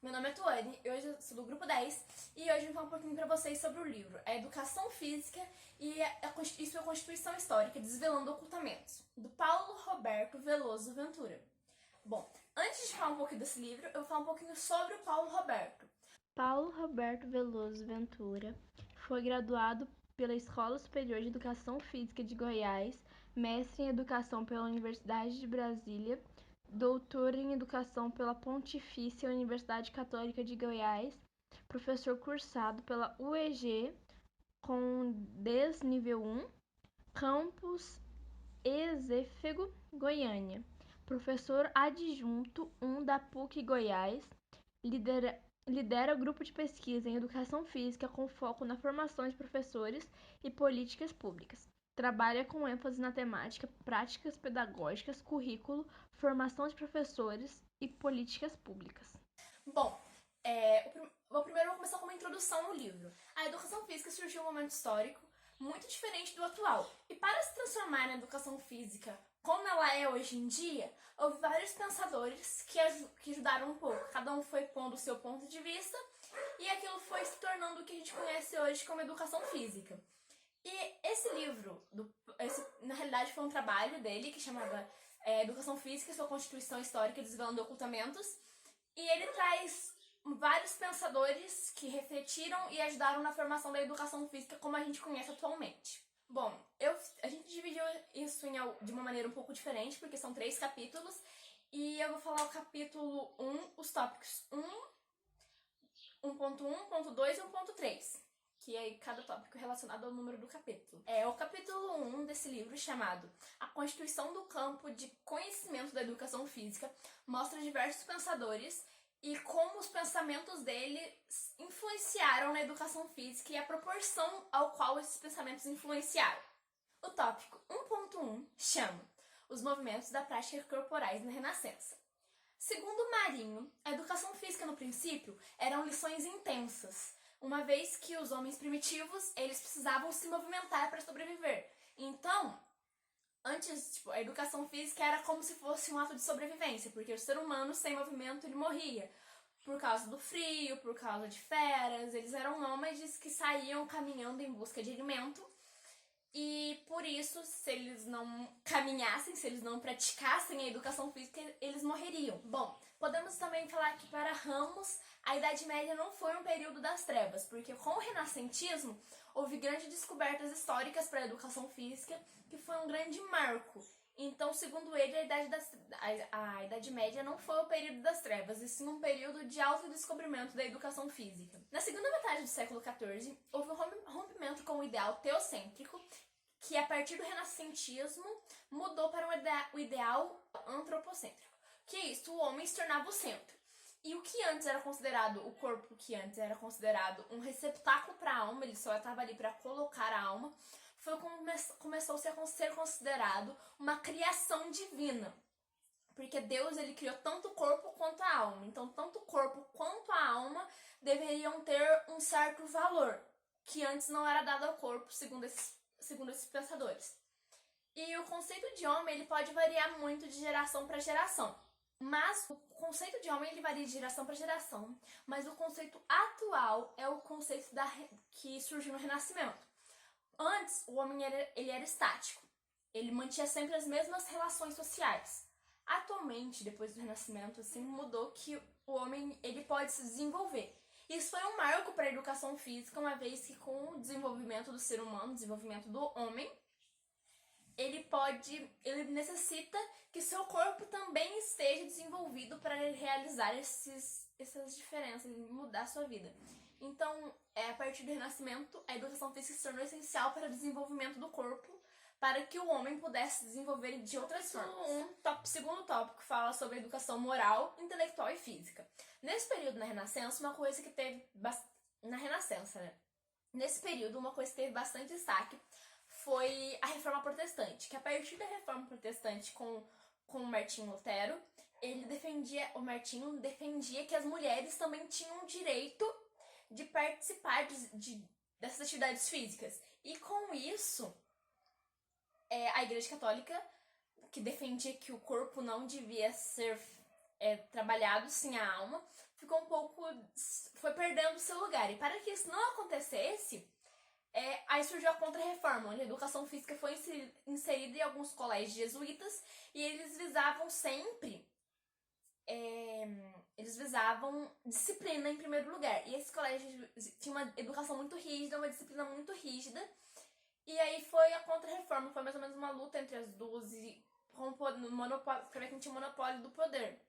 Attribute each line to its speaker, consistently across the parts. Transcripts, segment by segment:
Speaker 1: Meu nome é Tuane, hoje eu sou do grupo 10 e hoje eu vou falar um pouquinho para vocês sobre o livro A Educação Física e sua Constituição Histórica, Desvelando Ocultamentos, do Paulo Roberto Veloso Ventura. Bom, antes de falar um pouquinho desse livro, eu vou falar um pouquinho sobre o Paulo Roberto.
Speaker 2: Paulo Roberto Veloso Ventura foi graduado pela Escola Superior de Educação Física de Goiás, mestre em Educação pela Universidade de Brasília, doutor em Educação pela Pontifícia Universidade Católica de Goiás, professor cursado pela UEG com Desnível 1, Campus Exéfego, Goiânia, professor adjunto 1 da PUC Goiás, lidera o grupo de pesquisa em educação física com foco na formação de professores e políticas públicas. Trabalha com ênfase na temática, práticas pedagógicas, currículo, formação de professores e políticas públicas.
Speaker 1: Bom, primeiro vou começar com uma introdução ao livro. A educação física surgiu em um momento histórico muito diferente do atual. E para se transformar na educação física como ela é hoje em dia, houve vários pensadores que ajudaram um pouco. Cada um foi pondo o seu ponto de vista e aquilo foi se tornando o que a gente conhece hoje como educação física. E esse livro, na realidade foi um trabalho dele que chamava Educação Física e sua Constituição Histórica, Desvelando Ocultamentos. E ele traz vários pensadores que refletiram e ajudaram na formação da educação física como a gente conhece atualmente. Bom, a gente dividiu isso de uma maneira um pouco diferente, porque são 3 capítulos, e eu vou falar o capítulo 1, os tópicos 1, 1.1, 1.2 e 1.3, que é cada tópico relacionado ao número do capítulo. O capítulo 1 desse livro, chamado A Constituição do Campo de Conhecimento da Educação Física, mostra diversos pensadores e como os pensamentos dele influenciaram na educação física e a proporção ao qual esses pensamentos influenciaram. O tópico 1.1 chama Os Movimentos da Prática Corporais na Renascença. Segundo Marinho, a educação física no princípio eram lições intensas, uma vez que os homens primitivos eles precisavam se movimentar para sobreviver. Então, antes, a educação física era como se fosse um ato de sobrevivência, porque o ser humano sem movimento ele morria. Por causa do frio, por causa de feras, eles eram nômades que saíam caminhando em busca de alimento. E por isso, se eles não caminhassem, se eles não praticassem a educação física, eles morreriam. Bom, podemos também falar que para Ramos, a Idade Média não foi um período das trevas, porque com o renascentismo houve grandes descobertas históricas para a educação física, que foi um grande marco. Então, segundo ele, a Idade Média não foi o período das trevas, e sim um período de autodescobrimento da educação física. Na segunda metade do século XIV, houve um rompimento com o ideal teocêntrico, que a partir do renascentismo mudou para o ideal antropocêntrico. Que é isso, o homem se tornava o centro. E o que antes era considerado, o corpo que antes era considerado um receptáculo para a alma, ele só estava ali para colocar a alma, começou a ser considerado uma criação divina. Porque Deus ele criou tanto o corpo quanto a alma. Então, tanto o corpo quanto a alma deveriam ter um certo valor, que antes não era dado ao corpo, segundo esses pensadores. E o conceito de homem ele pode variar muito de geração para geração. Mas o conceito de homem ele varia de geração para geração. Mas o conceito atual é o conceito que surgiu no Renascimento. Antes, o homem ele era estático. Ele mantinha sempre as mesmas relações sociais. Atualmente, depois do Renascimento, assim, mudou que o homem ele pode se desenvolver. Isso foi um marco para a educação física, uma vez que com o desenvolvimento do ser humano, o desenvolvimento do homem, ele necessita que seu corpo também esteja desenvolvido para realizar essas diferenças e mudar a sua vida. Então, a partir do Renascimento, a educação física se tornou essencial para o desenvolvimento do corpo, para que o homem pudesse desenvolver de outras formas. Segundo tópico fala sobre a educação moral, intelectual e física. Nesse período na Renascença, uma coisa que teve na Renascença, né? Nesse período, uma coisa que teve bastante destaque foi a Reforma Protestante, que a partir da Reforma Protestante com Martinho Lutero, o Martinho defendia que as mulheres também tinham direito de participar dessas atividades físicas. E com isso, a Igreja Católica, que defendia que o corpo não devia ser trabalhado sim a alma, foi perdendo seu lugar. E para que isso não acontecesse, aí surgiu a Contra-Reforma, onde a educação física foi inserida em alguns colégios jesuítas e eles visavam sempre disciplina em primeiro lugar. E esse colégio tinha uma educação muito rígida, uma disciplina muito rígida. E aí foi a Contra-Reforma, foi mais ou menos uma luta entre as duas e para quem tinha monopólio do poder.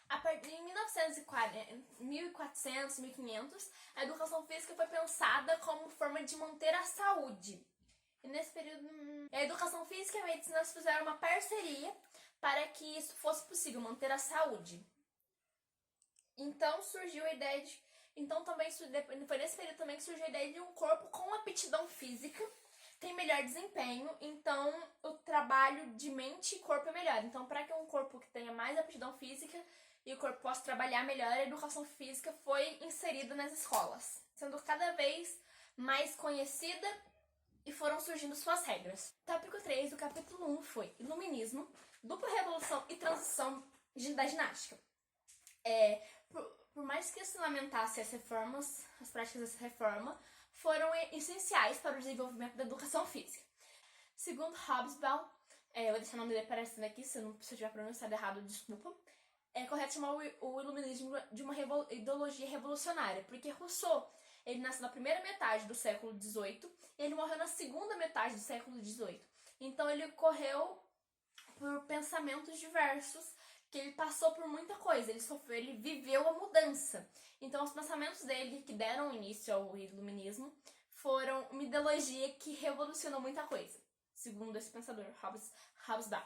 Speaker 1: A partir de 1400, 1500, a educação física foi pensada como forma de manter a saúde. E nesse período, a educação física e a medicina fizeram uma parceria para que isso fosse possível, manter a saúde. Então surgiu a ideia de... foi nesse período também que surgiu a ideia de um corpo com aptidão física tem melhor desempenho, então o trabalho de mente e corpo é melhor. Então, para que um corpo que tenha mais aptidão física e o corpo possa trabalhar melhor, a educação física foi inserida nas escolas, sendo cada vez mais conhecida e foram surgindo suas regras. Tópico 3 do capítulo 1 foi Iluminismo, dupla revolução e transição da ginástica. Por mais que se lamentasse as práticas dessa reforma foram essenciais para o desenvolvimento da educação física. Segundo Hobsbawm, eu vou deixar o nome dele aparecendo aqui, se eu tiver pronunciado errado, desculpa. É correto chamar o iluminismo de uma ideologia revolucionária, porque Rousseau, ele nasceu na primeira metade do século XVIII e ele morreu na segunda metade do século XVIII. Então ele correu por pensamentos diversos, que ele passou por muita coisa, ele viveu a mudança. Então os pensamentos dele que deram início ao iluminismo foram uma ideologia que revolucionou muita coisa, segundo esse pensador, Hobsbawm.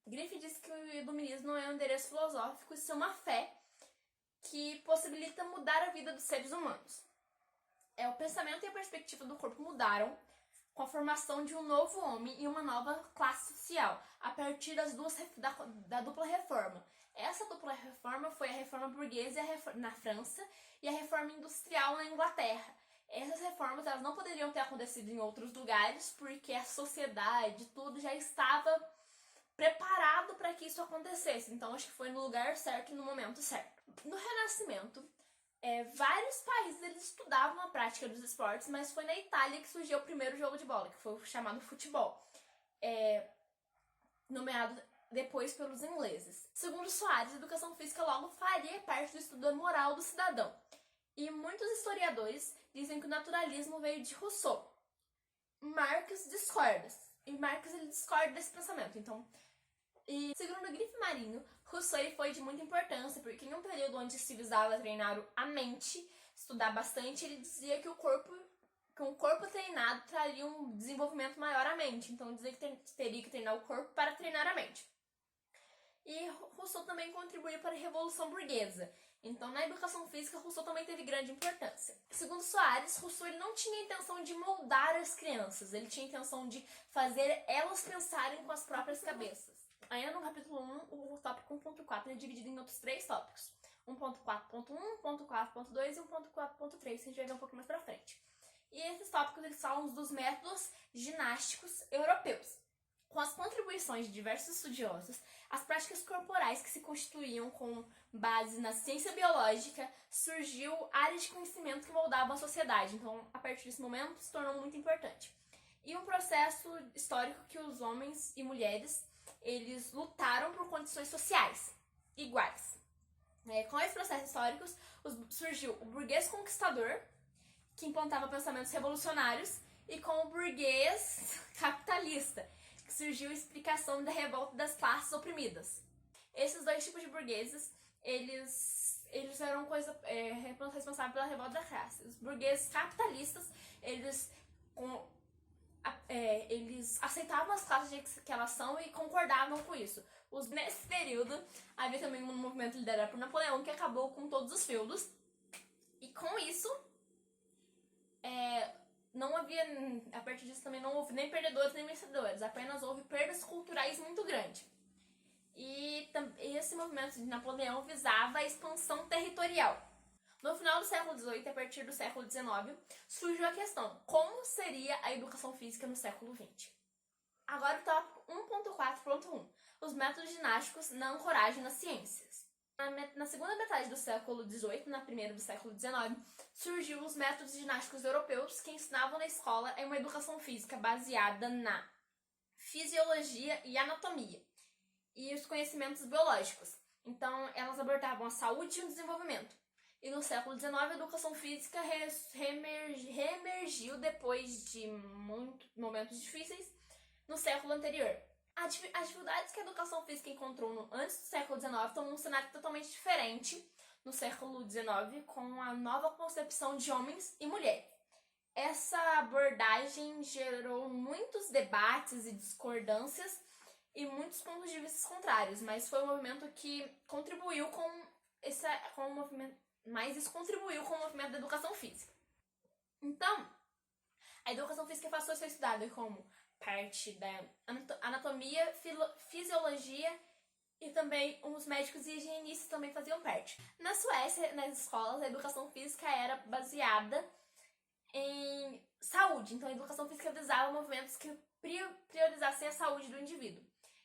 Speaker 1: Griffe diz que o iluminismo não é um endereço filosófico, isso é uma fé que possibilita mudar a vida dos seres humanos. O pensamento e a perspectiva do corpo mudaram com a formação de um novo homem e uma nova classe social, a partir da dupla reforma. Essa dupla reforma foi a reforma burguesa na França e a reforma industrial na Inglaterra. Essas reformas elas não poderiam ter acontecido em outros lugares, porque a sociedade, tudo já estava preparado para que isso acontecesse. Então acho que foi no lugar certo e no momento certo. No Renascimento, vários países eles estudavam a prática dos esportes, mas foi na Itália que surgiu o primeiro jogo de bola, que foi o chamado futebol, nomeado depois pelos ingleses. Segundo Soares, a educação física logo faria parte do estudo da moral do cidadão. E muitos historiadores dizem que o naturalismo veio de Rousseau. Marx discorda. E Marx ele discorda desse pensamento. E segundo Griffe Marinho, Rousseau ele foi de muita importância, porque em um período onde se visava treinar a mente, estudar bastante, ele dizia que um corpo treinado traria um desenvolvimento maior à mente. Então dizia que teria que treinar o corpo para treinar a mente. E Rousseau também contribuiu para a Revolução Burguesa. Então, na educação física, Rousseau também teve grande importância. Segundo Soares, Rousseau ele não tinha a intenção de moldar as crianças, ele tinha a intenção de fazer elas pensarem com as próprias cabeças. Ainda no capítulo 1, o tópico 1.4 é dividido em outros 3 tópicos. 1.4.1, 1.4.2 e 1.4.3, que a gente vai ver um pouco mais pra frente. E esses tópicos eles falam dos métodos ginásticos europeus. Com as contribuições de diversos estudiosos, as práticas corporais que se constituíam com base na ciência biológica, surgiu áreas de conhecimento que moldavam a sociedade. Então, a partir desse momento, se tornou muito importante. E um processo histórico que os homens e mulheres, eles lutaram por condições sociais iguais. Com esses processos históricos, surgiu o burguês conquistador, que implantava pensamentos revolucionários, e com o burguês capitalista, que surgiu a explicação da revolta das classes oprimidas. Esses dois tipos de burgueses, eles eram responsáveis pela revolta das classes. Os burgueses capitalistas, eles aceitavam as classes que elas são e concordavam com isso. Nesse período, havia também um movimento liderado por Napoleão que acabou com todos os feudos. E com isso, a partir disso também não houve nem perdedores nem vencedores, apenas houve perdas culturais muito grandes. E esse movimento de Napoleão visava a expansão territorial. No final do século XVIII, a partir do século XIX, surgiu a questão: como seria a educação física no século XX? Agora o tópico 1.4.1, os métodos ginásticos na ancoragem nas ciências. Na segunda metade do século XVIII, na primeira do século XIX, surgiu os métodos ginásticos europeus que ensinavam na escola uma educação física baseada na fisiologia e anatomia e os conhecimentos biológicos. Então, elas abordavam a saúde e o desenvolvimento. E no século XIX, a educação física reemergiu depois de muitos momentos difíceis no século anterior. As dificuldades que a educação física encontrou antes do século XIX tomam um cenário totalmente diferente no século XIX, com a nova concepção de homens e mulheres. Essa abordagem gerou muitos debates e discordâncias e muitos pontos de vista contrários, mas foi um movimento que contribuiu com o movimento da educação física. Então, a educação física passou a ser estudada como parte da anatomia, fisiologia e também os médicos e higienistas também faziam parte. Na Suécia, nas escolas, a educação física era baseada em saúde. Então, a educação física visava movimentos que priorizassem a saúde do indivíduo.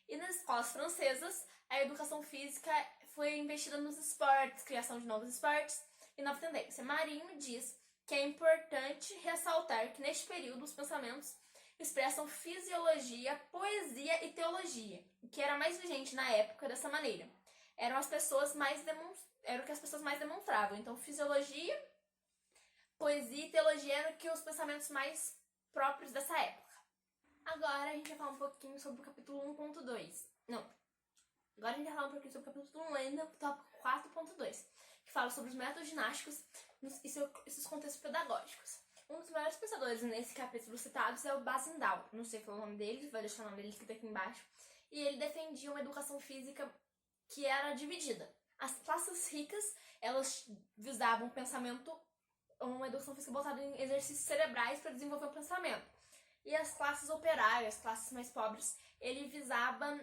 Speaker 1: E nas escolas francesas, a educação física foi investida nos esportes, criação de novos esportes e nova tendência. Marinho diz que é importante ressaltar que neste período os pensamentos expressam fisiologia, poesia e teologia, o que era mais vigente na época dessa maneira. Era o que as pessoas mais demonstravam. Então, fisiologia, poesia e teologia eram os pensamentos mais próprios dessa época. Agora a gente vai falar um pouquinho sobre o capítulo 1.2. Agora a gente vai falar um pouquinho sobre o capítulo 1, ainda o tópico 4.2, que fala sobre os métodos ginásticos e seus contextos pedagógicos. Um dos maiores pensadores nesse capítulo citados é o Bazendal. Não sei falar o nome dele, vou deixar o nome dele escrito aqui embaixo. E ele defendia uma educação física que era dividida. As classes ricas, elas visavam uma educação física voltada em exercícios cerebrais para desenvolver o pensamento. E as classes operárias, as classes mais pobres, ele visava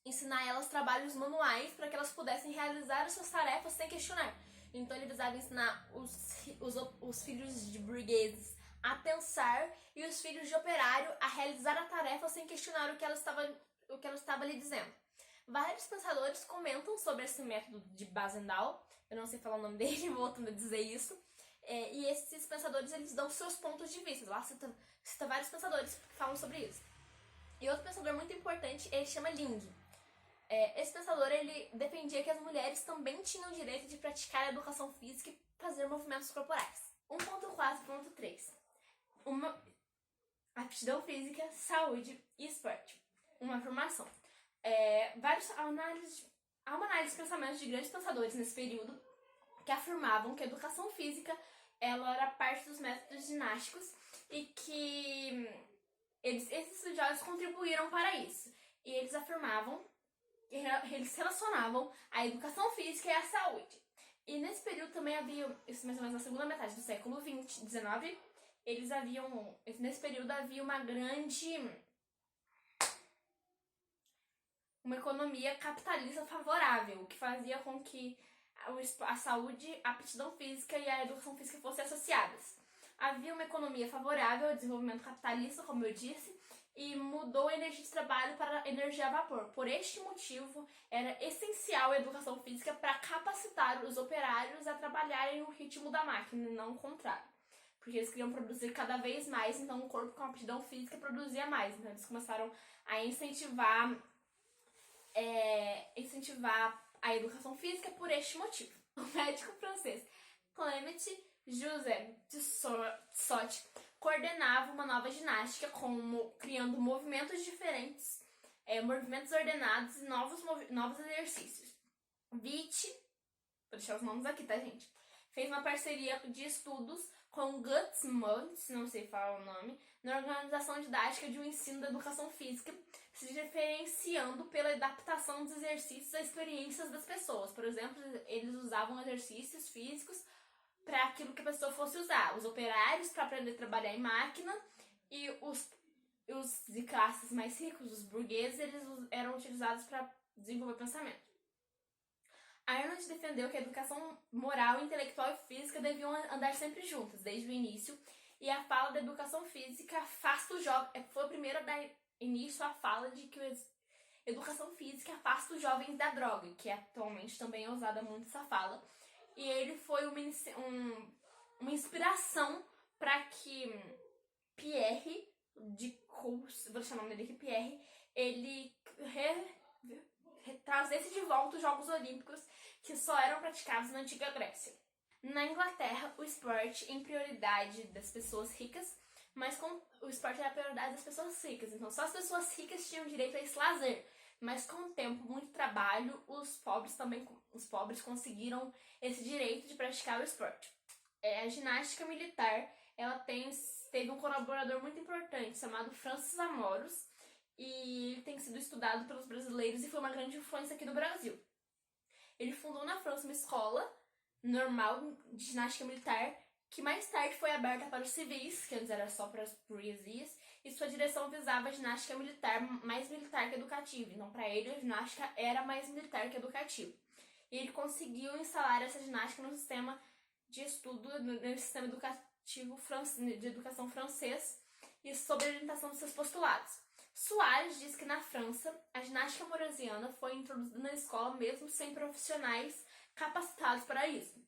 Speaker 1: ensinar elas trabalhos manuais para que elas pudessem realizar as suas tarefas sem questionar. Então ele visava ensinar os filhos de burgueses a pensar e os filhos de operário a realizar a tarefa sem questionar o que ela estava lhe dizendo. Vários pensadores comentam sobre esse método de Bazendal, eu não sei falar o nome dele, voltando a dizer isso, e esses pensadores eles dão seus pontos de vista. Lá cita vários pensadores que falam sobre isso. E outro pensador muito importante, ele chama Ling. Esse pensador ele defendia que as mulheres também tinham o direito de praticar a educação física e fazer movimentos corporais. 1.4.3 aptidão física, saúde e esporte. Uma formação. Há uma análise de pensamentos de grandes pensadores nesse período que afirmavam que a educação física ela era parte dos métodos ginásticos e que esses estudiosos contribuíram para isso. E eles afirmavam, eles relacionavam a educação física e a saúde. E nesse período também havia, isso mais ou menos na segunda metade do século XIX, nesse período havia uma economia capitalista favorável, o que fazia com que a saúde, a aptidão física e a educação física fossem associadas. Havia uma economia favorável ao desenvolvimento capitalista, como eu disse, e mudou a energia de trabalho para energia a vapor. Por este motivo, era essencial a educação física para capacitar os operários a trabalharem no ritmo da máquina, e não o contrário. Porque eles queriam produzir cada vez mais, então o corpo com aptidão física produzia mais. Então eles começaram a incentivar a educação física por este motivo. O médico francês Clement Joseph Tissot coordenava uma nova ginástica criando movimentos diferentes, movimentos ordenados e novos exercícios. Witt, vou deixar os nomes aqui, tá, gente? Fez uma parceria de estudos com Guts Muntz, não sei falar o nome, na organização didática de um ensino da educação física, se diferenciando pela adaptação dos exercícios às experiências das pessoas. Por exemplo, eles usavam exercícios físicos para aquilo que a pessoa fosse usar. Os operários para aprender a trabalhar em máquina e os de classes mais ricos, os burgueses, eles eram utilizados para desenvolver pensamento. Arnold defendeu que a educação moral, intelectual e física deviam andar sempre juntas, desde o início, e a fala da educação física afasta o jovem. Foi o primeiro a dar início à fala de que Educação física afasta os jovens da droga, que atualmente também é usada muito essa fala. E ele foi uma inspiração para que Pierre de Coubertin, vou chamar dele aqui Pierre, ele trazesse de volta os Jogos Olímpicos que só eram praticados na antiga Grécia. Na Inglaterra, o esporte em prioridade das pessoas ricas, mas o esporte era a prioridade das pessoas ricas, então só as pessoas ricas tinham direito a esse lazer. Mas com o tempo, muito trabalho, os pobres conseguiram esse direito de praticar o esporte. A ginástica militar, ela teve um colaborador muito importante chamado Francis Amoros, e ele tem sido estudado pelos brasileiros e foi uma grande influência aqui no Brasil. Ele fundou na França uma escola normal de ginástica militar, que mais tarde foi aberta para os civis, que antes era só para as burguesias, e sua direção visava a ginástica militar, mais militar que educativa. Então, para ele, a ginástica era mais militar que educativa. E ele conseguiu instalar essa ginástica no sistema de estudo, no sistema educativo de educação francês, e sob a orientação dos seus postulados. Soares diz que na França, a ginástica amorosiana foi introduzida na escola mesmo sem profissionais capacitados para isso.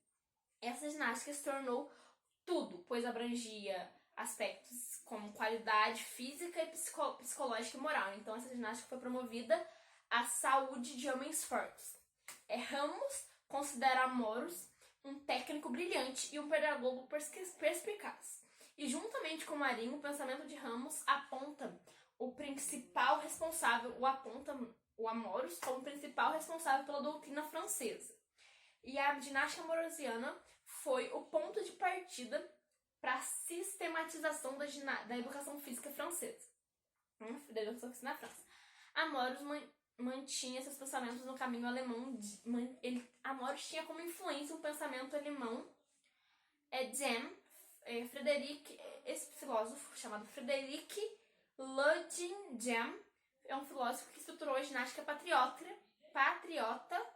Speaker 1: Essa ginástica se tornou tudo, pois abrangia aspectos como qualidade física e psicológica e moral. Então, essa ginástica foi promovida à saúde de homens fortes. Ramos considera Amoros um técnico brilhante e um pedagogo perspicaz. E juntamente com Marinho, o pensamento de Ramos aponta o principal responsável, o Amoros como principal responsável pela doutrina francesa. E a ginástica amorosiana foi o ponto de partida para a sistematização da educação física francesa. Da educação física na França. Amoros mantinha seus pensamentos no caminho alemão. Amoros tinha como influência um pensamento alemão. Esse filósofo chamado Frederic Ludwig é um filósofo que estruturou a ginástica patriota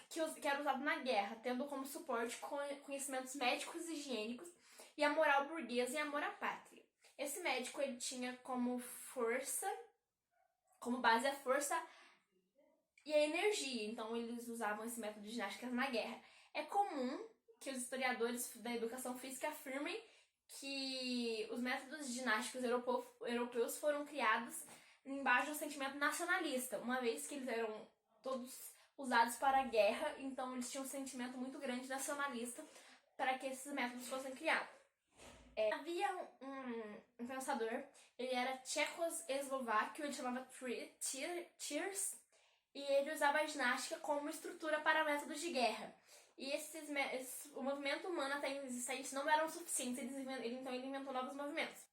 Speaker 1: que era usado na guerra, tendo como suporte conhecimentos médicos e higiênicos e a moral burguesa e amor à pátria. Esse médico ele tinha como base a força e a energia, então eles usavam esse método de ginástica na guerra. É comum que os historiadores da educação física afirmem que os métodos ginásticos europeus foram criados embaixo do sentimento nacionalista, uma vez que eles eram todos usados para a guerra, então eles tinham um sentimento muito grande nacionalista para que esses métodos fossem criados. Havia um pensador, ele era tchecoslovaco, ele chamava Thiers, e ele usava a ginástica como estrutura para métodos de guerra. E o movimento humano até existente não eram suficientes, então ele inventou novos movimentos.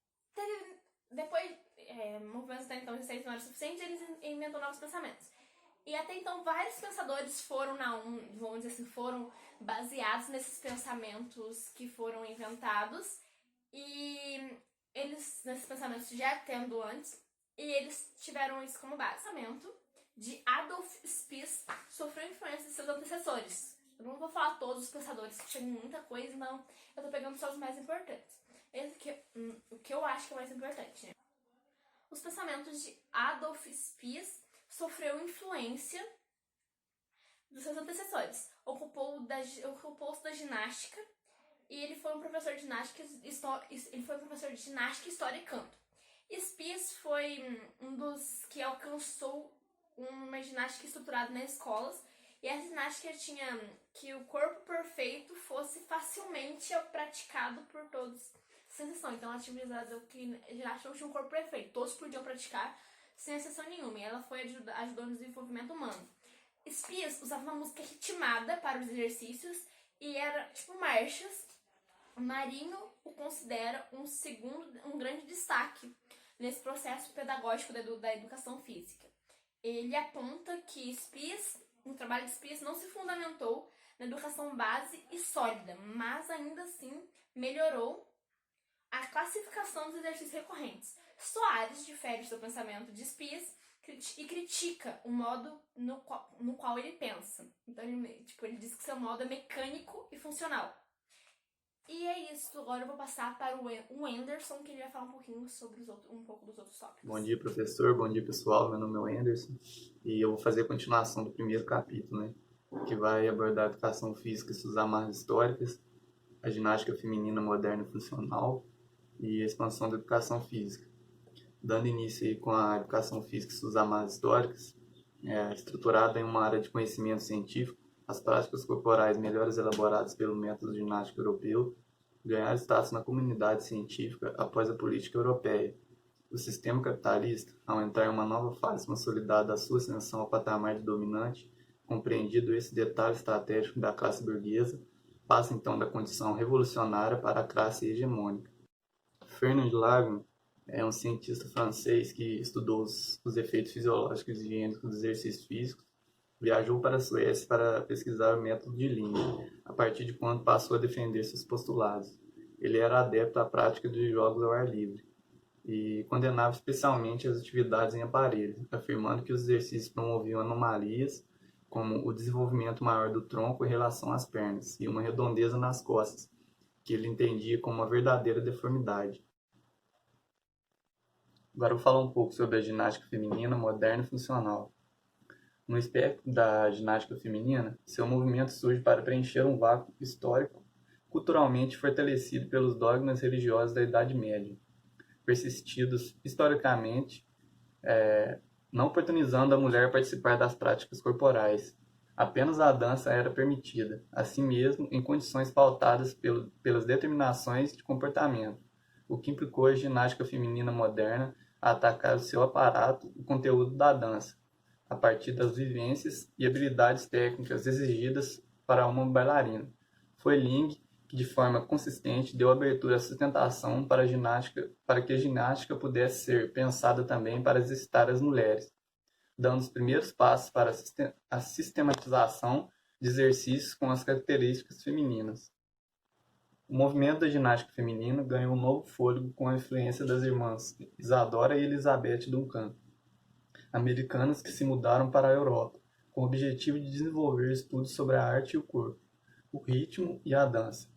Speaker 1: Movimentos até então existentes não eram suficientes, ele inventou novos pensamentos. E até então vários pensadores foram baseados nesses pensamentos que foram inventados, e nesses pensamentos já tendo antes, e eles tiveram isso como base. O pensamento de Adolf Spies sofreu influência de seus antecessores. Eu não vou falar todos os pensadores, que tinham muita coisa, então eu tô pegando só os mais importantes. O que eu acho que é mais importante, né? Os pensamentos de Adolf Spies sofreu influência dos seus antecessores. Ocupou-se da ginástica, e ele foi um professor de ginástica, história e canto. Spies foi um dos que alcançou uma ginástica estruturada nas escolas, e a ginástica tinha que o corpo perfeito fosse facilmente praticado por todos, sem exceção. Então ela tinha visado que a ginástica não tinha um corpo perfeito, todos podiam praticar sem exceção nenhuma, e ela ajudou no desenvolvimento humano. Spies usava uma música ritmada para os exercícios e era tipo marchas. Marinho o considera um grande destaque nesse processo pedagógico da educação física. Ele aponta que o trabalho de Spies não se fundamentou na educação base e sólida, mas ainda assim melhorou a classificação dos exercícios recorrentes. Soares difere do pensamento de Spies e critica o modo no qual ele pensa. Então ele diz que seu modo é mecânico e funcional. E é isso, agora eu vou passar para o Anderson, que ele vai falar um pouquinho sobre um pouco dos outros tópicos.
Speaker 3: Bom dia, professor. Bom dia, pessoal. Meu nome é Anderson e eu vou fazer a continuação do primeiro capítulo, que vai abordar a educação física e suas amarras históricas, a ginástica feminina moderna e funcional e a expansão da educação física. Dando início aí com a educação física e suas amarras históricas, estruturada em uma área de conhecimento científico, as práticas corporais melhores elaboradas pelo método ginástico europeu ganharam status na comunidade científica após a política europeia. O sistema capitalista, ao entrar em uma nova fase consolidada da sua ascensão ao patamar de dominante, compreendido esse detalhe estratégico da classe burguesa, passa então da condição revolucionária para a classe hegemônica. Fernand Lagman é um cientista francês que estudou os efeitos fisiológicos e higiênicos dos exercícios físicos. Viajou para a Suécia para pesquisar o método de Linge, a partir de quando passou a defender seus postulados. Ele era adepto à prática de jogos ao ar livre e condenava especialmente as atividades em aparelhos, afirmando que os exercícios promoviam anomalias, como o desenvolvimento maior do tronco em relação às pernas e uma redondeza nas costas, que ele entendia como uma verdadeira deformidade. Agora eu vou falar um pouco sobre a ginástica feminina moderna e funcional. No espectro da ginástica feminina, seu movimento surge para preencher um vácuo histórico culturalmente fortalecido pelos dogmas religiosos da Idade Média, persistidos historicamente, não oportunizando a mulher participar das práticas corporais. Apenas a dança era permitida, assim mesmo em condições pautadas pelas determinações de comportamento, o que implicou a ginástica feminina moderna a atacar o seu aparato, o conteúdo da dança, a partir das vivências e habilidades técnicas exigidas para uma bailarina. Foi Ling que, de forma consistente, deu abertura à sustentação para que a ginástica pudesse ser pensada também para exercitar as mulheres, dando os primeiros passos para a sistematização de exercícios com as características femininas. O movimento da ginástica feminina ganhou um novo fôlego com a influência das irmãs Isadora e Elizabeth Duncan, americanas que se mudaram para a Europa, com o objetivo de desenvolver estudos sobre a arte e o corpo, o ritmo e a dança.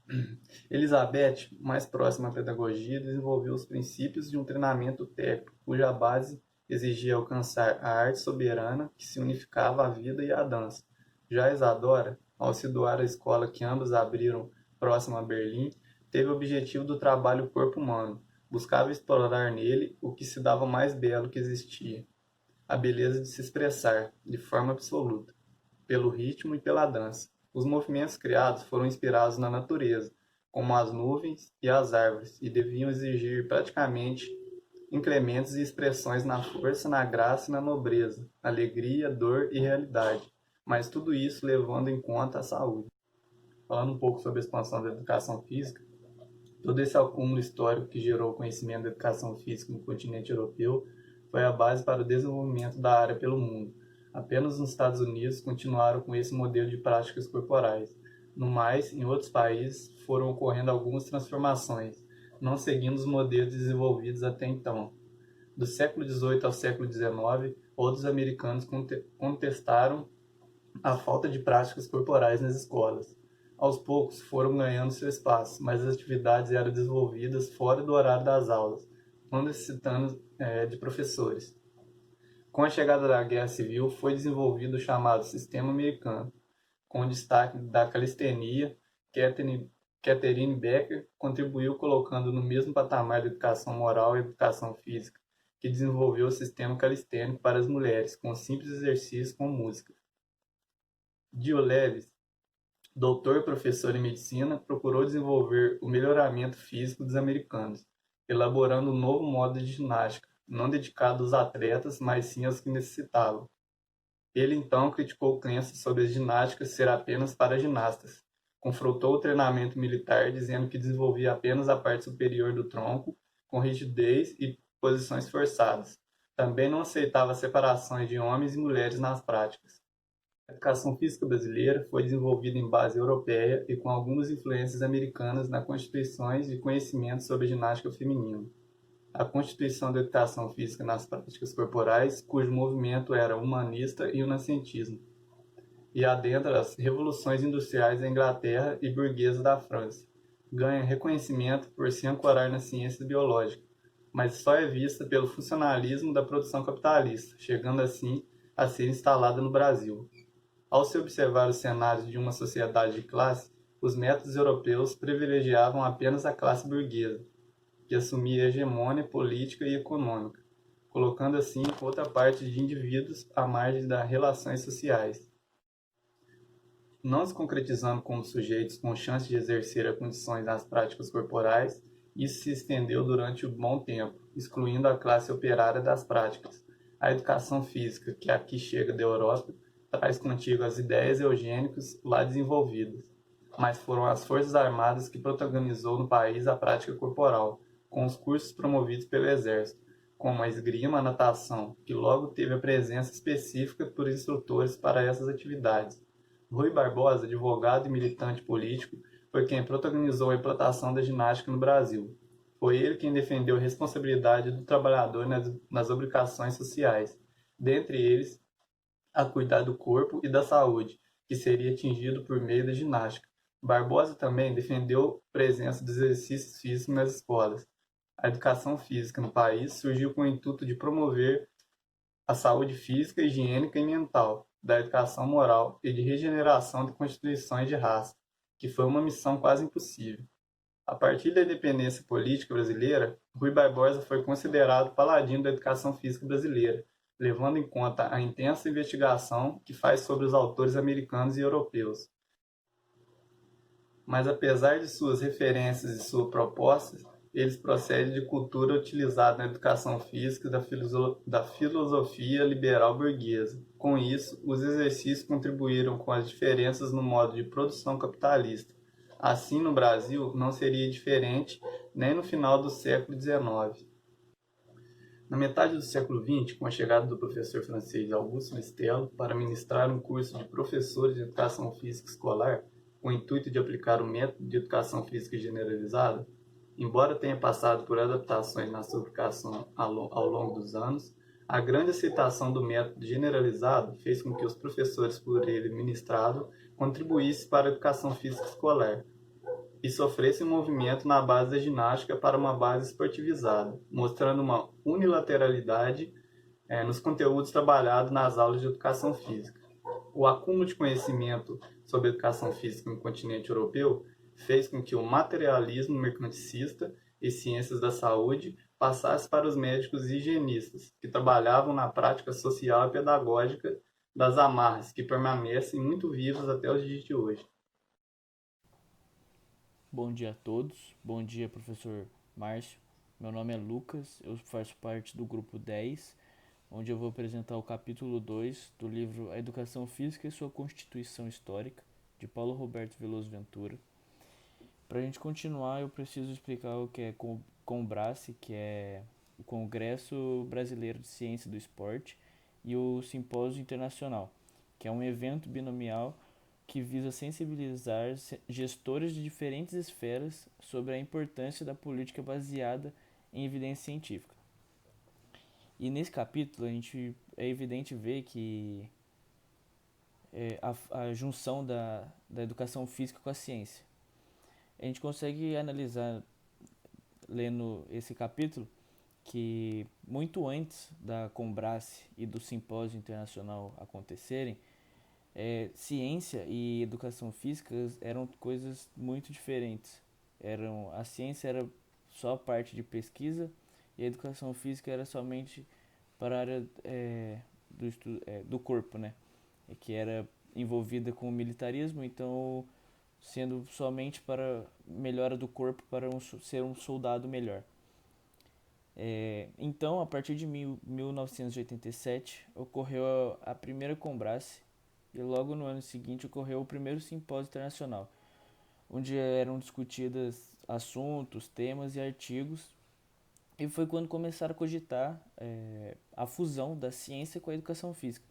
Speaker 3: Elizabeth, mais próxima à pedagogia, desenvolveu os princípios de um treinamento técnico, cuja base exigia alcançar a arte soberana que se unificava à vida e à dança. Já Isadora, ao se doar à escola que ambas abriram próximo a Berlim, teve o objetivo do trabalho corpo humano, buscava explorar nele o que se dava mais belo que existia, a beleza de se expressar, de forma absoluta, pelo ritmo e pela dança. Os movimentos criados foram inspirados na natureza, como as nuvens e as árvores, e deviam exigir praticamente incrementos e expressões na força, na graça e na nobreza, alegria, dor e realidade, mas tudo isso levando em conta a saúde. Falando um pouco sobre a expansão da educação física, todo esse acúmulo histórico que gerou o conhecimento da educação física no continente europeu foi a base para o desenvolvimento da área pelo mundo. Apenas nos Estados Unidos continuaram com esse modelo de práticas corporais. No mais, em outros países foram ocorrendo algumas transformações, não seguindo os modelos desenvolvidos até então. Do século XVIII ao século XIX, outros americanos contestaram a falta de práticas corporais nas escolas. Aos poucos foram ganhando seu espaço, mas as atividades eram desenvolvidas fora do horário das aulas, não necessitando de professores. Com a chegada da Guerra Civil, foi desenvolvido o chamado Sistema Americano, com destaque da calistenia. Catherine Becker contribuiu colocando no mesmo patamar da educação moral e educação física, que desenvolveu o sistema calistênico para as mulheres, com simples exercícios com música. Dio Leves, doutor e professor em medicina, procurou desenvolver o melhoramento físico dos americanos, elaborando um novo modo de ginástica, não dedicado aos atletas, mas sim aos que necessitavam. Ele então criticou crenças sobre a ginástica ser apenas para ginastas. Confrontou o treinamento militar, dizendo que desenvolvia apenas a parte superior do tronco, com rigidez e posições forçadas. Também não aceitava separações de homens e mulheres nas práticas. A educação física brasileira foi desenvolvida em base europeia e com algumas influências americanas nas constituições de conhecimento sobre ginástica feminina. A Constituição da Educação Física nas Práticas Corporais, cujo movimento era humanista e o nascentismo, e adentra as revoluções industriais da Inglaterra e burguesa da França, ganha reconhecimento por se ancorar nas ciências biológicas, mas só é vista pelo funcionalismo da produção capitalista, chegando assim a ser instalada no Brasil. Ao se observar os cenários de uma sociedade de classe, os métodos europeus privilegiavam apenas a classe burguesa, que assumia a hegemônia política e econômica, colocando assim outra parte de indivíduos à margem das relações sociais. Não se concretizando como sujeitos com chance de exercer as condições nas práticas corporais, isso se estendeu durante um bom tempo, excluindo a classe operária das práticas. A educação física, que aqui chega da Europa, traz contigo as ideias eugênicas lá desenvolvidas, mas foram as Forças Armadas que protagonizou no país a prática corporal, com os cursos promovidos pelo Exército, como a esgrima, a natação, que logo teve a presença específica por instrutores para essas atividades. Rui Barbosa, advogado e militante político, foi quem protagonizou a implantação da ginástica no Brasil. Foi ele quem defendeu a responsabilidade do trabalhador nas obrigações sociais, dentre eles a cuidar do corpo e da saúde, que seria atingido por meio da ginástica. Barbosa também defendeu a presença dos exercícios físicos nas escolas. A educação física no país surgiu com o intuito de promover a saúde física, higiênica e mental, da educação moral e de regeneração de constituições de raça, que foi uma missão quase impossível. A partir da independência política brasileira, Rui Barbosa foi considerado paladino da educação física brasileira, levando em conta a intensa investigação que faz sobre os autores americanos e europeus. Mas apesar de suas referências e suas propostas, eles procedem de cultura utilizada na educação física da filosofia liberal burguesa. Com isso, os exercícios contribuíram com as diferenças no modo de produção capitalista. Assim, no Brasil, não seria diferente nem no final do século XIX. Na metade do século XX, com a chegada do professor francês Auguste Mestiello para ministrar um curso de professores de educação física escolar, com o intuito de aplicar o método de educação física generalizada, embora tenha passado por adaptações na sua aplicação ao longo dos anos, a grande aceitação do método generalizado fez com que os professores por ele ministrado contribuíssem para a educação física escolar e sofressem um movimento na base da ginástica para uma base esportivizada, mostrando uma unilateralidade nos conteúdos trabalhados nas aulas de educação física. O acúmulo de conhecimento sobre educação física no continente europeu fez com que o materialismo mercanticista e ciências da saúde passasse para os médicos e higienistas, que trabalhavam na prática social e pedagógica das amarras, que permanecem muito vivas até os dias de hoje.
Speaker 4: Bom dia a todos, bom dia professor Márcio. Meu nome é Lucas, eu faço parte do grupo 10, onde eu vou apresentar o capítulo 2 do livro A Educação Física e Sua Constituição Histórica, de Paulo Roberto Veloso Ventura. Para a gente continuar, eu preciso explicar o que é CONBRACE, que é o Congresso Brasileiro de Ciência do Esporte, e o Simpósio Internacional, que é um evento binomial que visa sensibilizar gestores de diferentes esferas sobre a importância da política baseada em evidência científica. E nesse capítulo é evidente ver que a junção da educação física com a ciência. A gente consegue analisar, lendo esse capítulo, que muito antes da CONBRACE e do Simpósio Internacional acontecerem, ciência e educação física eram coisas muito diferentes. A ciência era só parte de pesquisa e a educação física era somente para a área do corpo, né? Que era envolvida com o militarismo, então sendo somente para melhora do corpo para ser um soldado melhor. Então, a partir de 1987, ocorreu a primeira CONBRACE e logo no ano seguinte ocorreu o primeiro simpósio internacional, onde eram discutidos assuntos, temas e artigos, e foi quando começaram a cogitar a fusão da ciência com a educação física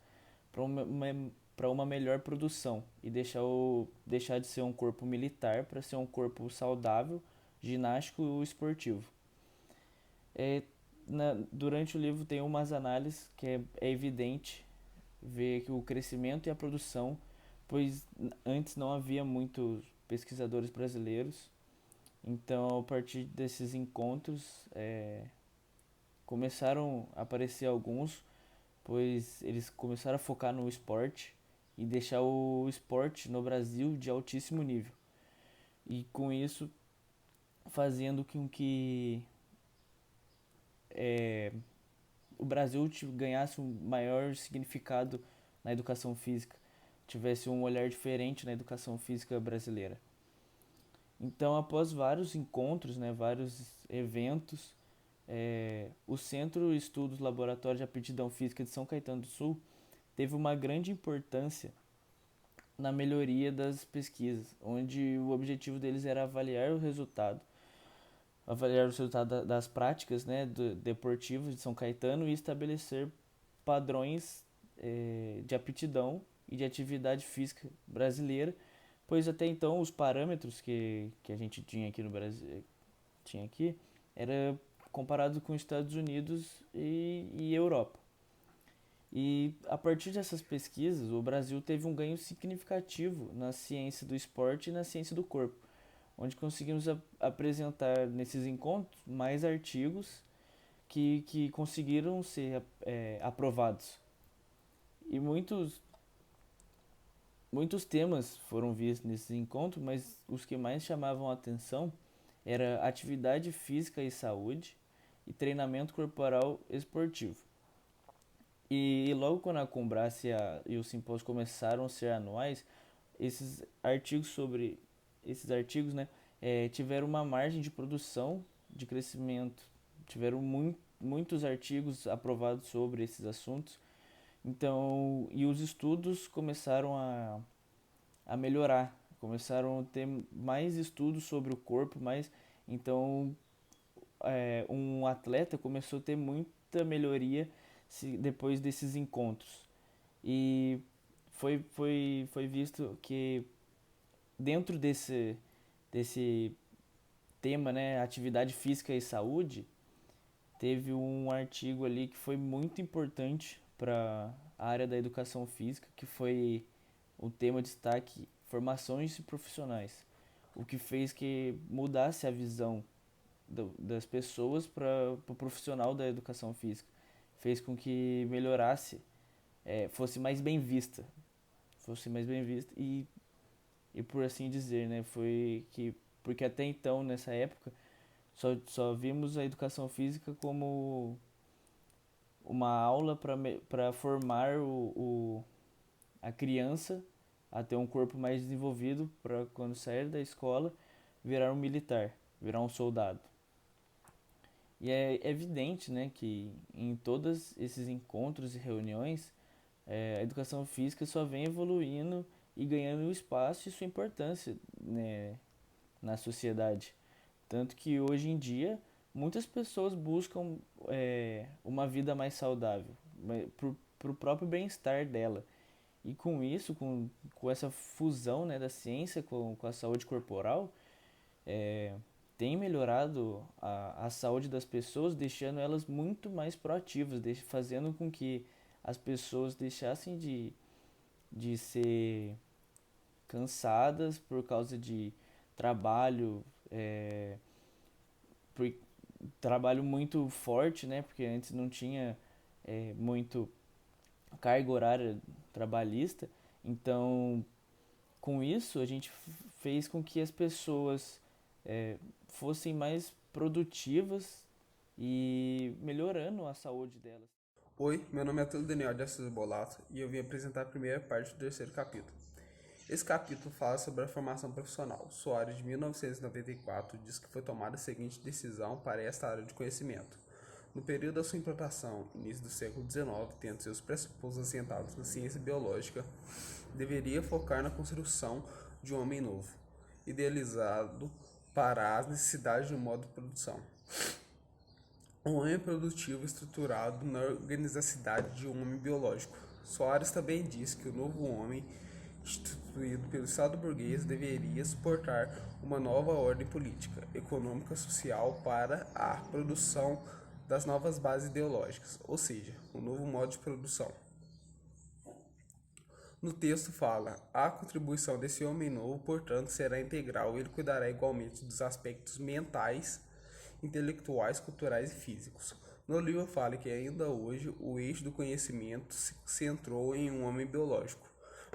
Speaker 4: para uma melhor produção e deixar de ser um corpo militar para ser um corpo saudável, ginástico e esportivo. Durante o livro tem umas análises que é evidente ver que o crescimento e a produção, pois antes não havia muitos pesquisadores brasileiros Então, a partir desses encontros, começaram a aparecer alguns, pois eles começaram a focar no esporte e deixar o esporte no Brasil de altíssimo nível. E com isso, fazendo com que o Brasil ganhasse um maior significado na educação física, tivesse um olhar diferente na educação física brasileira. Então, após vários encontros, né, vários eventos, o Centro de Estudos Laboratório de Aptidão Física de São Caetano do Sul teve uma grande importância na melhoria das pesquisas, onde o objetivo deles era avaliar os resultados das práticas, né, deportivas de São Caetano e estabelecer padrões de aptidão e de atividade física brasileira, pois até então os parâmetros que a gente tinha aqui no Brasil era comparado com os Estados Unidos e Europa. E a partir dessas pesquisas, o Brasil teve um ganho significativo na ciência do esporte e na ciência do corpo, onde conseguimos apresentar nesses encontros mais artigos que conseguiram ser aprovados. E muitos temas foram vistos nesses encontros, mas os que mais chamavam a atenção era atividade física e saúde e treinamento corporal esportivo. E logo quando a Combrace e o simpósio começaram a ser anuais, esses artigos, né, tiveram uma margem de produção, de crescimento, tiveram muitos artigos aprovados sobre esses assuntos. Então, e os estudos começaram a melhorar, começaram a ter mais estudos sobre o corpo, então um atleta começou a ter muita melhoria depois desses encontros. E foi visto que dentro desse tema, né, atividade física e saúde, teve um artigo ali que foi muito importante para a área da educação física, que foi o tema de destaque formações profissionais, o que fez que mudasse a visão das pessoas para o profissional da educação física, fez com que melhorasse, fosse mais bem vista e por assim dizer, né, porque até então nessa época só vimos a educação física como uma aula para formar a criança a ter um corpo mais desenvolvido para quando sair da escola virar um militar, virar um soldado. E é evidente, né, que em todos esses encontros e reuniões, a educação física só vem evoluindo e ganhando espaço e sua importância, né, na sociedade. Tanto que hoje em dia muitas pessoas buscam uma vida mais saudável, para o próprio bem-estar dela. E com isso, com essa fusão, né, da ciência com a saúde corporal, tem melhorado a saúde das pessoas, deixando elas muito mais proativas, fazendo com que as pessoas deixassem de ser cansadas por causa de trabalho, por trabalho muito forte, né? Porque antes não tinha muito carga horária trabalhista. Então, com isso, a gente fez com que as pessoas fossem mais produtivas e melhorando a saúde delas.
Speaker 5: Oi, meu nome é Túlio Daniel de Assis Bolato e eu vim apresentar a primeira parte do terceiro capítulo. Esse capítulo fala sobre a formação profissional. Soares, de 1994, diz que foi tomada a seguinte decisão para esta área de conhecimento. No período da sua implantação, início do século XIX, tendo seus pressupostos assentados na ciência biológica, deveria focar na construção de um homem novo, idealizado para as necessidades do modo de produção. Um homem produtivo estruturado na organicidade de um homem biológico. Soares também diz que o novo homem, instituído pelo Estado burguês, deveria suportar uma nova ordem política, econômica e social para a produção das novas bases ideológicas, ou seja, um novo modo de produção. No texto fala: a contribuição desse homem novo, portanto, será integral. Ele cuidará igualmente dos aspectos mentais, intelectuais, culturais e físicos. No livro fala que ainda hoje o eixo do conhecimento se centrou em um homem biológico,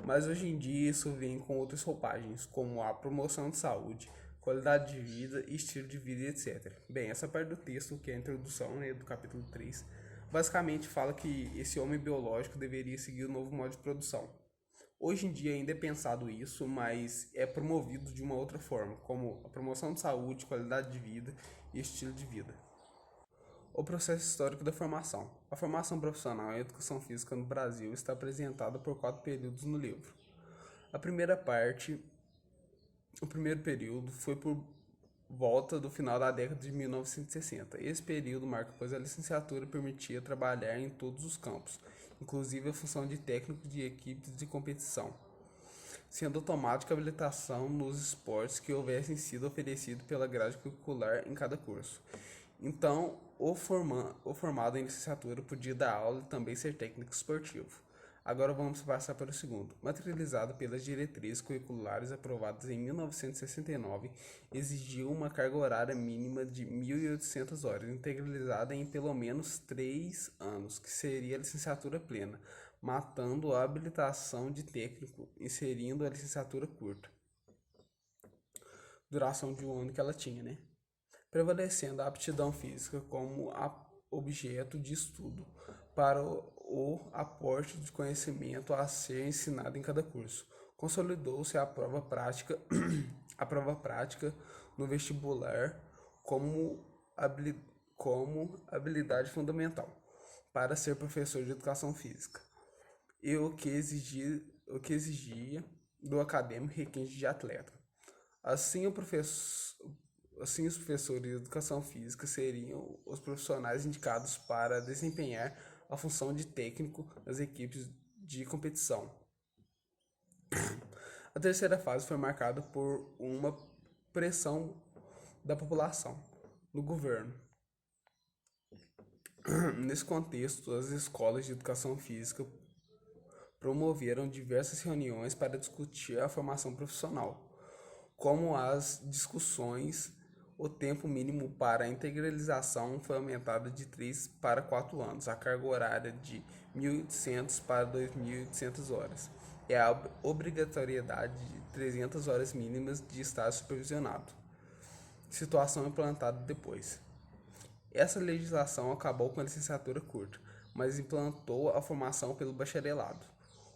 Speaker 5: mas hoje em dia isso vem com outras roupagens, como a promoção de saúde, qualidade de vida, estilo de vida, etc. Bem, essa parte do texto, que é a introdução, né, do capítulo 3, basicamente fala que esse homem biológico deveria seguir o novo modo de produção. Hoje em dia ainda é pensado isso, mas é promovido de uma outra forma, como a promoção de saúde, qualidade de vida e estilo de vida. O processo histórico da formação. A formação profissional em educação física no Brasil está apresentada por 4 períodos no livro. O primeiro período foi por volta do final da década de 1960. Esse período marca pois a licenciatura permitia trabalhar em todos os campos, inclusive a função de técnico de equipes de competição, sendo automática a habilitação nos esportes que houvessem sido oferecidos pela grade curricular em cada curso. Então, o formado em licenciatura podia dar aula e também ser técnico esportivo. Agora vamos passar para o segundo. Materializado pelas diretrizes curriculares aprovadas em 1969, exigia uma carga horária mínima de 1.800 horas, integralizada em pelo menos 3 anos, que seria a licenciatura plena, matando a habilitação de técnico, inserindo a licenciatura curta. Duração de 1 ano que ela tinha, né? Prevalecendo a aptidão física como objeto de estudo para o aporte de conhecimento a ser ensinado em cada curso. Consolidou-se a prova prática, no vestibular como habilidade fundamental para ser professor de educação física, e o que exigia do acadêmico requinte de atleta. Assim, os professores de educação física seriam os profissionais indicados para desempenhar a função de técnico nas equipes de competição. A terceira fase foi marcada por uma pressão da população no governo. Nesse contexto, as escolas de educação física promoveram diversas reuniões para discutir a formação profissional, como as discussões. O tempo mínimo para a integralização foi aumentado de 3 para 4 anos, a carga horária de 1.800 para 2.800 horas, e a obrigatoriedade de 300 horas mínimas de estágio supervisionado, situação implantada depois. Essa legislação acabou com a licenciatura curta, mas implantou a formação pelo bacharelado,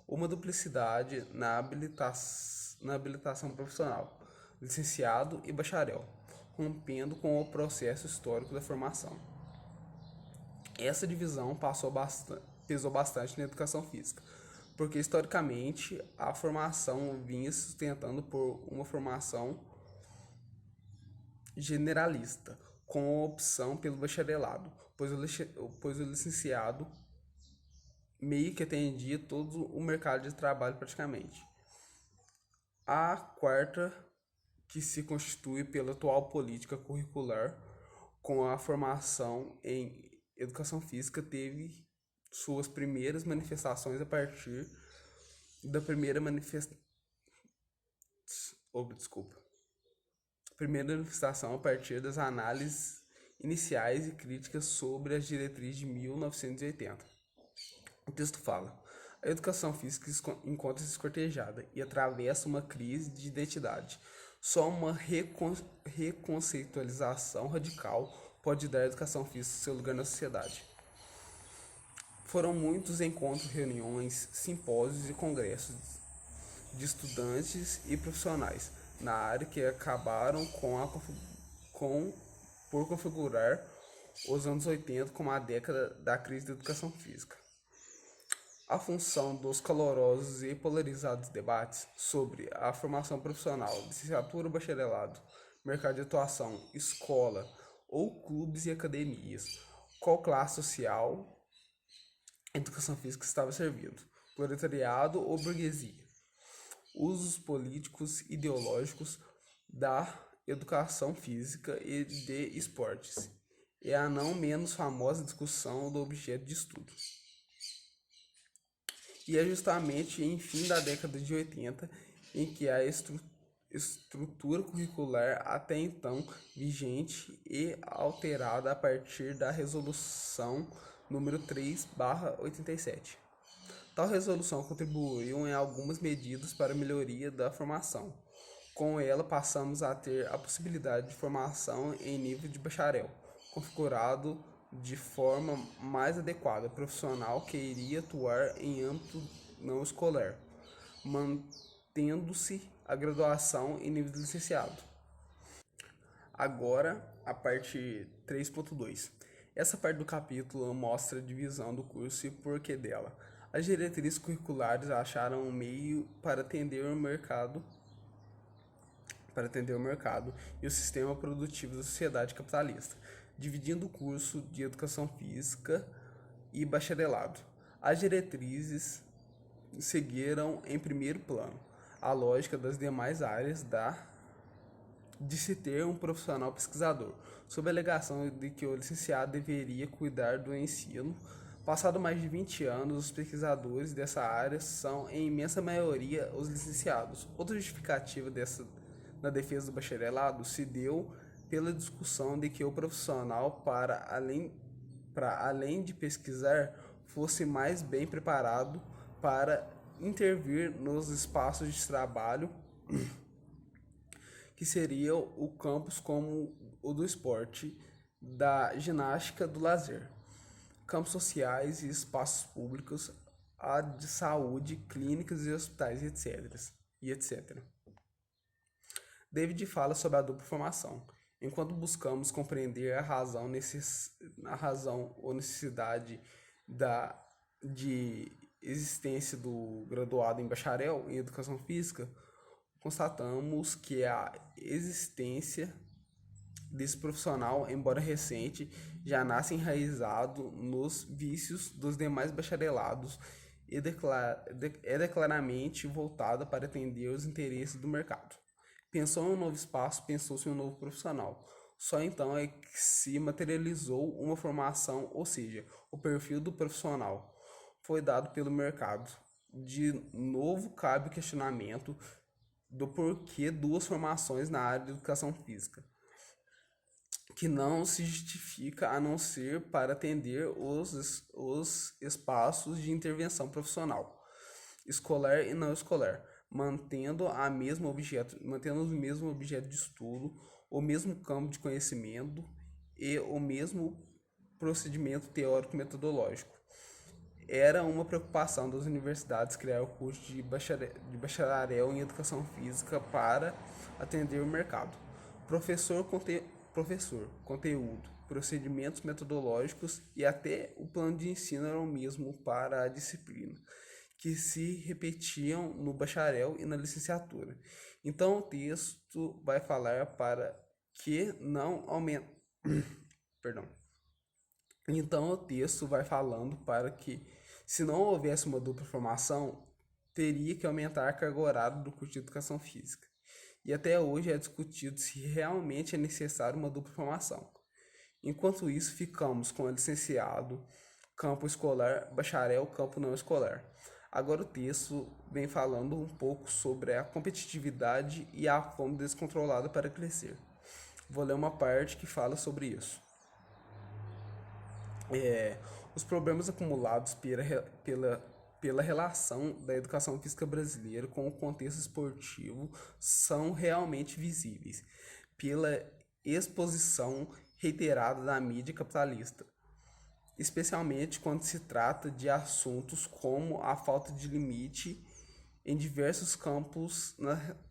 Speaker 5: uma duplicidade na habilitação profissional, licenciado e bacharel, rompendo com o processo histórico da formação. Essa divisão pesou bastante na educação física, porque historicamente a formação vinha se sustentando por uma formação generalista, com a opção pelo bacharelado, pois o licenciado meio que atendia todo o mercado de trabalho praticamente. A quarta, que se constitui pela atual política curricular, com a formação em educação física, teve suas primeiras manifestações a partir da primeira manifestação a partir das análises iniciais e críticas sobre as diretrizes de 1980. O texto fala: a educação física encontra-se esquartejada e atravessa uma crise de identidade. Só uma reconceitualização radical pode dar à educação física seu lugar na sociedade. Foram muitos encontros, reuniões, simpósios e congressos de estudantes e profissionais na área que acabaram por configurar os anos 80 como a década da crise da educação física. A função dos calorosos e polarizados debates sobre a formação profissional, licenciatura, bacharelado, mercado de atuação, escola ou clubes e academias, qual classe social a educação física estava servindo, proletariado ou burguesia, usos políticos ideológicos da educação física e de esportes, e a não menos famosa discussão do objeto de estudo. E é justamente em fim da década de 80 em que a estrutura curricular até então vigente e alterada a partir da Resolução número 3/87. Tal resolução contribuiu em algumas medidas para a melhoria da formação. Com ela, passamos a ter a possibilidade de formação em nível de bacharel, configurado de forma mais adequada, profissional que iria atuar em âmbito não escolar, mantendo-se a graduação em nível de licenciado. Agora, a parte 3.2. Essa parte do capítulo mostra a divisão do curso e porquê dela. As diretrizes curriculares acharam um meio para atender o mercado e o sistema produtivo da sociedade capitalista, dividindo o curso de educação física e bacharelado. As diretrizes seguiram em primeiro plano a lógica das demais áreas de se ter um profissional pesquisador, sob a alegação de que o licenciado deveria cuidar do ensino. Passado mais de 20 anos, os pesquisadores dessa área são, em imensa maioria, os licenciados. Outra justificativa na defesa do bacharelado se deu pela discussão de que o profissional, para além de pesquisar, fosse mais bem preparado para intervir nos espaços de trabalho que seriam o campus como o do esporte, da ginástica, do lazer, campos sociais e espaços públicos, a de saúde, clínicas e hospitais, etc. David fala sobre a dupla formação. Enquanto buscamos compreender a razão ou necessidade de existência do graduado em bacharel em educação física, constatamos que a existência desse profissional, embora recente, já nasce enraizado nos vícios dos demais bacharelados e é claramente voltada para atender os interesses do mercado. Pensou em um novo espaço, pensou-se em um novo profissional. Só então é que se materializou uma formação, ou seja, o perfil do profissional foi dado pelo mercado. De novo cabe o questionamento do porquê duas formações na área de educação física, que não se justifica a não ser para atender os espaços de intervenção profissional, escolar e não escolar, mantendo o mesmo objeto de estudo, o mesmo campo de conhecimento e o mesmo procedimento teórico-metodológico. Era uma preocupação das universidades criar o curso de bacharel em educação física para atender o mercado. Professor, conteúdo, procedimentos metodológicos e até o plano de ensino eram o mesmo para a disciplina, que se repetiam no bacharel e na licenciatura. Então o texto vai falar para que não aumente. Perdão. Então o texto vai falando para que, se não houvesse uma dupla formação, teria que aumentar a carga horária do curso de educação física. E até hoje é discutido se realmente é necessário uma dupla formação. Enquanto isso, ficamos com o licenciado, campo escolar, bacharel, campo não escolar. Agora o texto vem falando um pouco sobre a competitividade e a fome descontrolada para crescer. Vou ler uma parte que fala sobre isso. Os problemas acumulados pela relação da educação física brasileira com o contexto esportivo são realmente visíveis pela exposição reiterada da mídia capitalista, especialmente quando se trata de assuntos como a falta de limite em diversos campos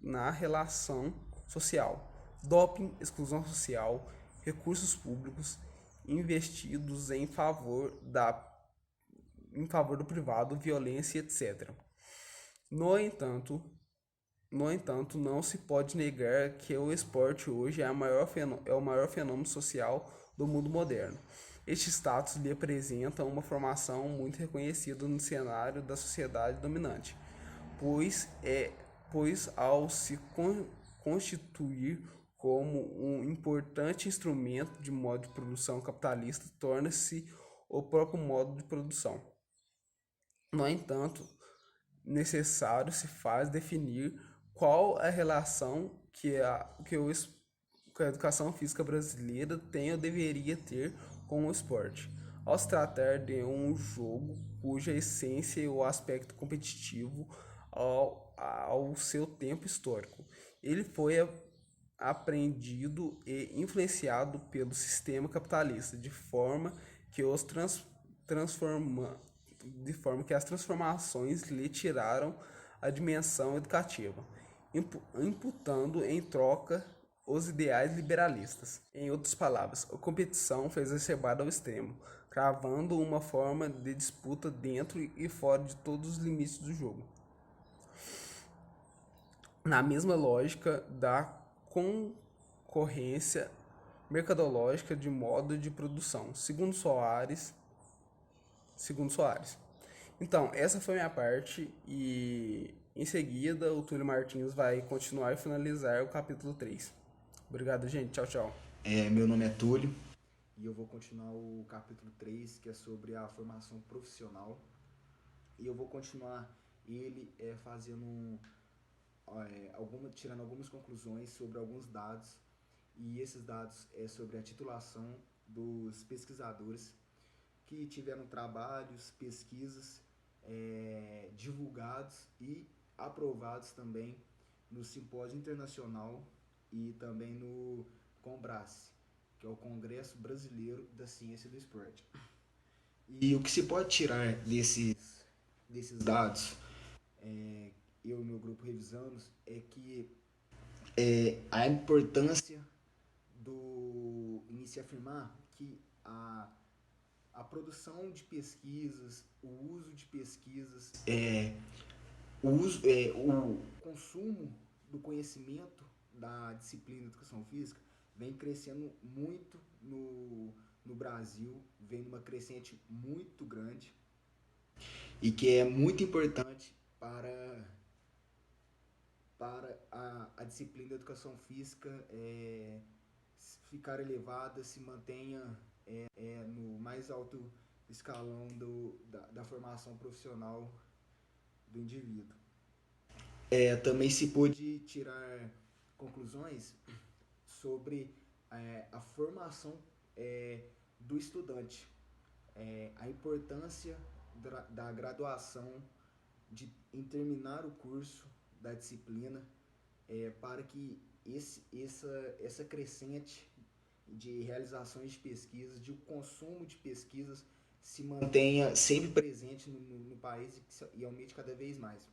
Speaker 5: na relação social, doping, exclusão social, recursos públicos investidos em favor do privado, violência, etc. No entanto, não se pode negar que o esporte hoje é o maior fenômeno social do mundo moderno. Este status lhe apresenta uma formação muito reconhecida no cenário da sociedade dominante, pois ao se constituir como um importante instrumento de modo de produção capitalista, torna-se o próprio modo de produção. No entanto, necessário se faz definir qual a relação que a educação física brasileira tem ou deveria ter com o esporte. Ao se tratar de um jogo cuja essência e o aspecto competitivo ao seu tempo histórico, ele foi aprendido e influenciado pelo sistema capitalista, de forma que as transformações lhe tiraram a dimensão educativa, imputando em troca os ideais liberalistas. Em outras palavras, a competição foi exacerbada ao extremo, cravando uma forma de disputa dentro e fora de todos os limites do jogo. Na mesma lógica da concorrência mercadológica de modo de produção, segundo Soares. Então, essa foi a minha parte e em seguida o Túlio Martins vai continuar e finalizar o capítulo 3. Obrigado, gente. Tchau, tchau.
Speaker 6: Meu nome é Túlio e eu vou continuar o capítulo 3, que é sobre a formação profissional. E eu vou continuar ele tirando algumas conclusões sobre alguns dados. E esses dados é sobre a titulação dos pesquisadores que tiveram trabalhos, pesquisas divulgados e aprovados também no Simpósio Internacional e também no CONBRAS, que é o Congresso Brasileiro da Ciência do Esporte. E o que se pode tirar desses dados, eu e meu grupo revisamos, é que a importância em se afirmar que a produção de pesquisas, o uso de pesquisas, o consumo do conhecimento da disciplina de educação física vem crescendo muito no Brasil, vem numa crescente muito grande e que é muito importante para a disciplina de educação física ficar elevada, se mantenha no mais alto escalão da formação profissional do indivíduo. Também se pôde tirar conclusões sobre a formação do estudante, a importância da graduação, em terminar o curso da disciplina, para que essa crescente de realizações de pesquisas, de consumo de pesquisas, se mantenha sempre presente no país e aumente cada vez mais.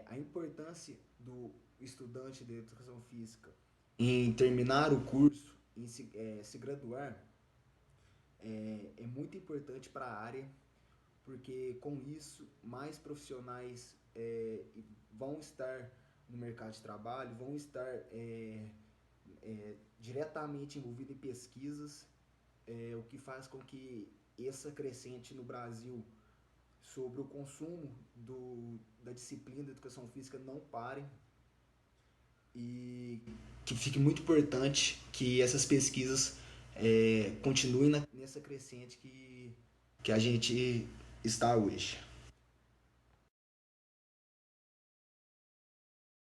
Speaker 6: A importância do estudante de educação física em terminar o curso, em se graduar, é muito importante para a área, porque com isso mais profissionais vão estar no mercado de trabalho, vão estar diretamente envolvidos em pesquisas, o que faz com que essa crescente no Brasil sobre o consumo da disciplina de educação física não pare, e que fique muito importante que essas pesquisas continuem nessa crescente que a gente está hoje.